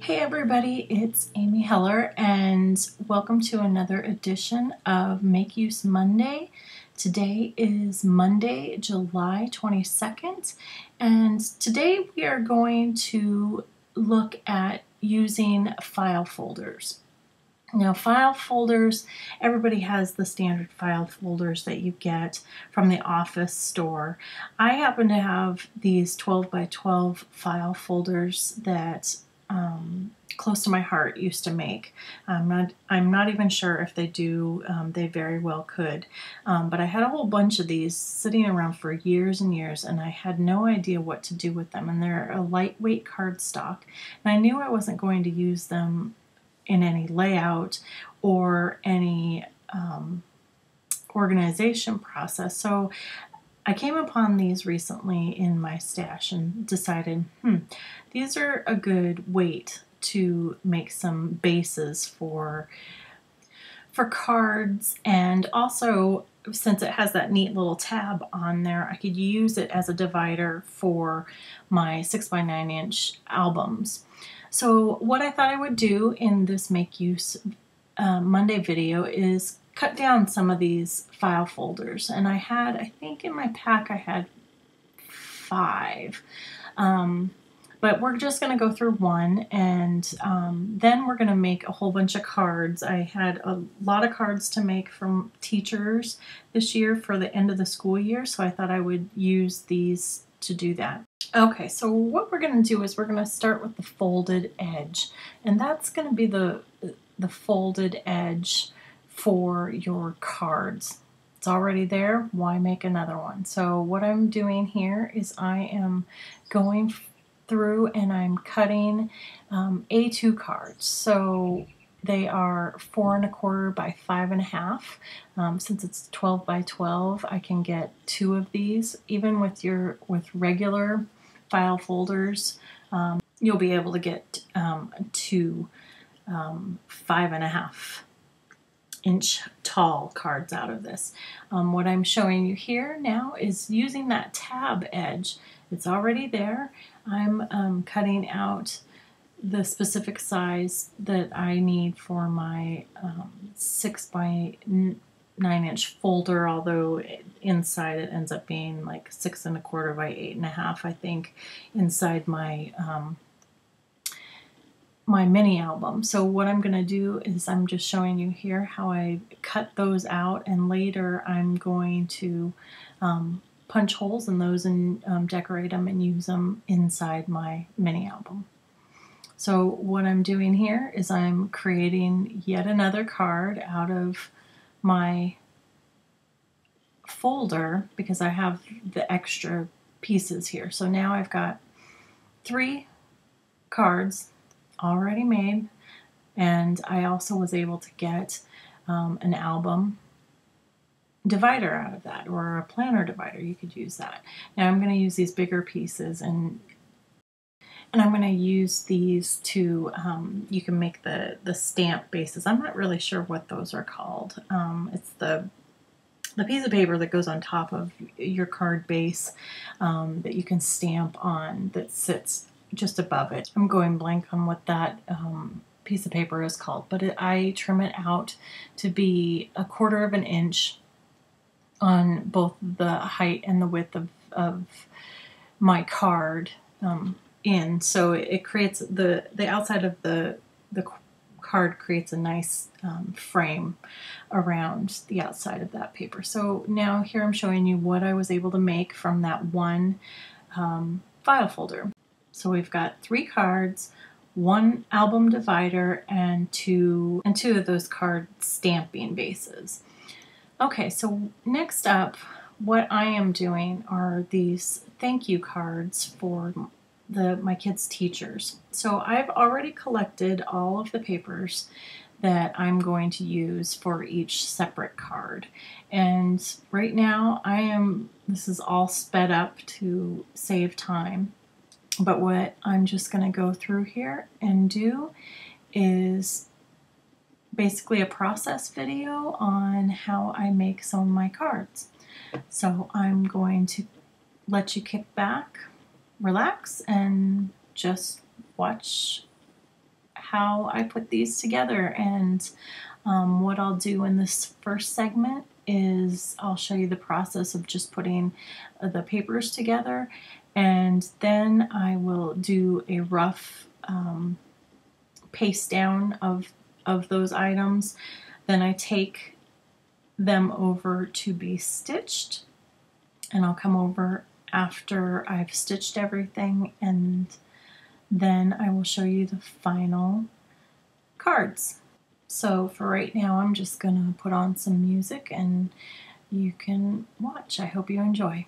Hey everybody, it's Amy Heller and welcome to another edition of Make Use Monday. Today is Monday, July 22nd, and today we are going to look at using file folders. Now, file folders, everybody has the standard file folders that you get from the office store. I happen to have these 12 by 12 file folders that close to my heart used to make. I'm not even sure if they do. They very well could. But I had a whole bunch of these sitting around for years and years, and I had no idea what to do with them. And they're a lightweight cardstock, and I knew I wasn't going to use them in any layout or any organization process. So I came upon these recently in my stash and decided, these are a good weight to make some bases for cards, and also since it has that neat little tab on there, I could use it as a divider for my 6x9 inch albums. So what I thought I would do in this Make Use Monday video is cut down some of these file folders. And I think in my pack I had 5. But we're just going to go through one, and then we're going to make a whole bunch of cards. I had a lot of cards to make from teachers this year for the end of the school year, so I thought I would use these to do that. Okay, so what we're going to do is we're going to start with the folded edge, and that's going to be the folded edge for your cards. It's already there, why make another one? So what I'm doing here is I am going through and I'm cutting A2 cards. So they are 4 1/4 by 5 1/2. Since it's 12 by 12, I can get 2 of these. Even with regular file folders, you'll be able to get 2 5 1/2 inch tall cards out of this. What I'm showing you here now is using that tab edge. It's already there. I'm cutting out the specific size that I need for my 6x9 inch folder, although inside it ends up being like 6 1/4 by 8 1/2, I think, inside my my mini album. So what I'm going to do is I'm just showing you here how I cut those out, and later I'm going to punch holes in those and decorate them and use them inside my mini album. So what I'm doing here is I'm creating yet another card out of my folder because I have the extra pieces here. So now I've got 3 cards already made, and I also was able to get an album divider out of that, or a planner divider. You could use that. Now I'm going to use these bigger pieces, and I'm going to use these to you can make the stamp bases. I'm not really sure what those are called. It's the piece of paper that goes on top of your card base that you can stamp on, that sits just above it. I'm going blank on what that piece of paper is called, but I trim it out to be 1/4 inch on both the height and the width of my card in. So it creates the outside of the card creates a nice frame around the outside of that paper. So now here I'm showing you what I was able to make from that one file folder. So we've got 3 cards, 1 album divider, and 2 of those card stamping bases. Okay, so next up, what I am doing are these thank you cards for my kids' teachers. So I've already collected all of the papers that I'm going to use for each separate card. And right now this is all sped up to save time. But what I'm just going to go through here and do is basically a process video on how I make some of my cards. So I'm going to let you kick back, relax, and just watch how I put these together. And what I'll do in this first segment is I'll show you the process of just putting the papers together, and then I will do a rough paste down of those items. Then I take them over to be stitched, and I'll come over after I've stitched everything, and then I will show you the final cards. So for right now, I'm just gonna put on some music and you can watch. I hope you enjoy.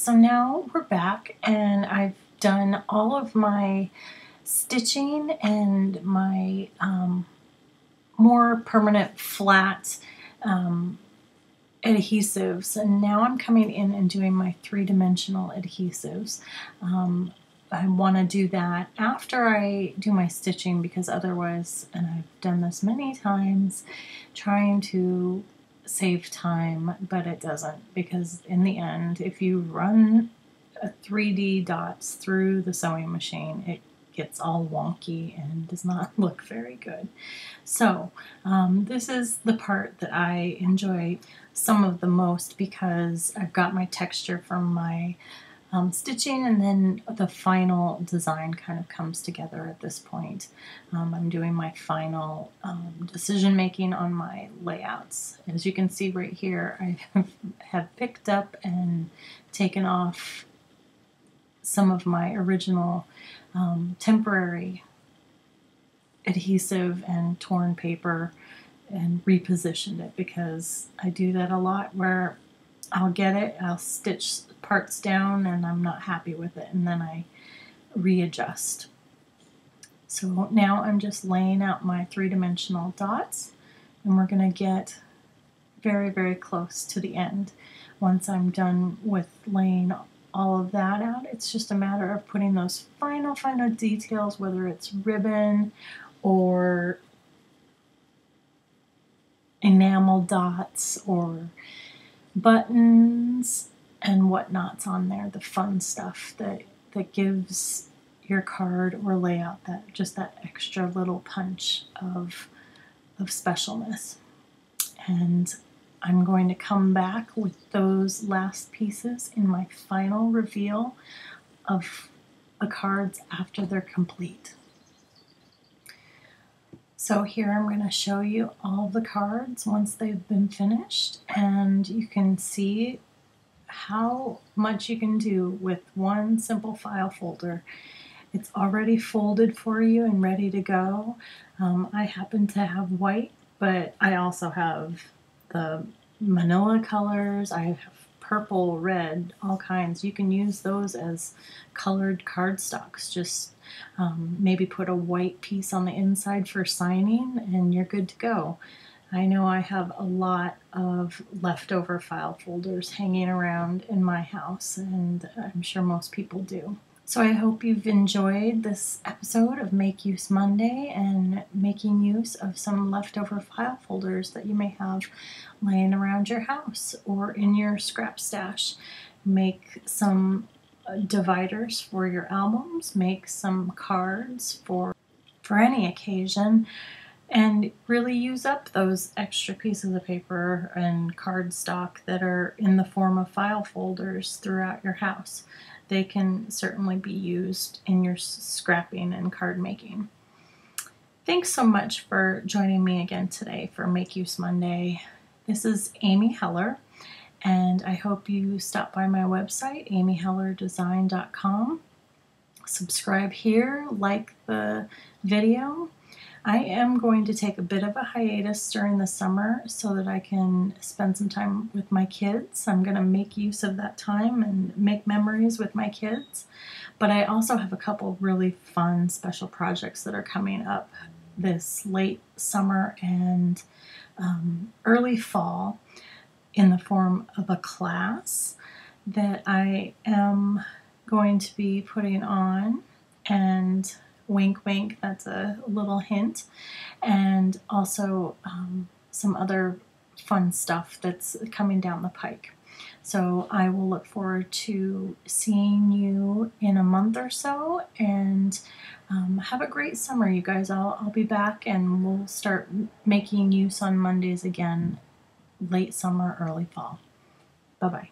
so now we're back and I've done all of my stitching and my more permanent flat adhesives, and now I'm coming in and doing my three-dimensional adhesives. I want to do that after I do my stitching, because otherwise, and I've done this many times, trying to save time, but it doesn't, because in the end, if you run a 3D dots through the sewing machine, it gets all wonky and does not look very good. So this is the part that I enjoy some of the most, because I've got my texture from my stitching, and then the final design kind of comes together at this point. I'm doing my final decision making on my layouts. As you can see right here, I have picked up and taken off some of my original temporary adhesive and torn paper and repositioned it, because I do that a lot where I'll get it, I'll stitch parts down and I'm not happy with it, and then I readjust. So now I'm just laying out my three-dimensional dots, and we're going to get very, very close to the end. Once I'm done with laying all of that out, it's just a matter of putting those final details, whether it's ribbon or enamel dots or buttons and whatnots on there, the fun stuff that gives your card or layout that extra little punch of specialness. And I'm going to come back with those last pieces in my final reveal of the cards after they're complete. So here I'm going to show you all the cards once they've been finished, and you can see how much you can do with one simple file folder. It's already folded for you and ready to go. I happen to have white, but I also have the manila colors. I have purple, red, all kinds. You can use those as colored cardstocks. Just maybe put a white piece on the inside for signing and you're good to go. I know I have a lot of leftover file folders hanging around in my house, and I'm sure most people do. So I hope you've enjoyed this episode of Make Use Monday and making use of some leftover file folders that you may have laying around your house or in your scrap stash. Make some dividers for your albums, make some cards for any occasion, and really use up those extra pieces of paper and cardstock that are in the form of file folders throughout your house. They can certainly be used in your scrapping and card making. Thanks so much for joining me again today for Make Use Monday. This is Amy Heller, and I hope you stop by my website, amyhellerdesign.com. Subscribe here, like the video. I am going to take a bit of a hiatus during the summer so that I can spend some time with my kids. I'm going to make use of that time and make memories with my kids. But I also have a couple really fun special projects that are coming up this late summer and early fall in the form of a class that I am going to be putting on, and wink wink, that's a little hint, and also some other fun stuff that's coming down the pike. So I will look forward to seeing you in a month or so, and have a great summer, you guys. I'll be back and we'll start making use on Mondays again, late summer, early fall. Bye-bye.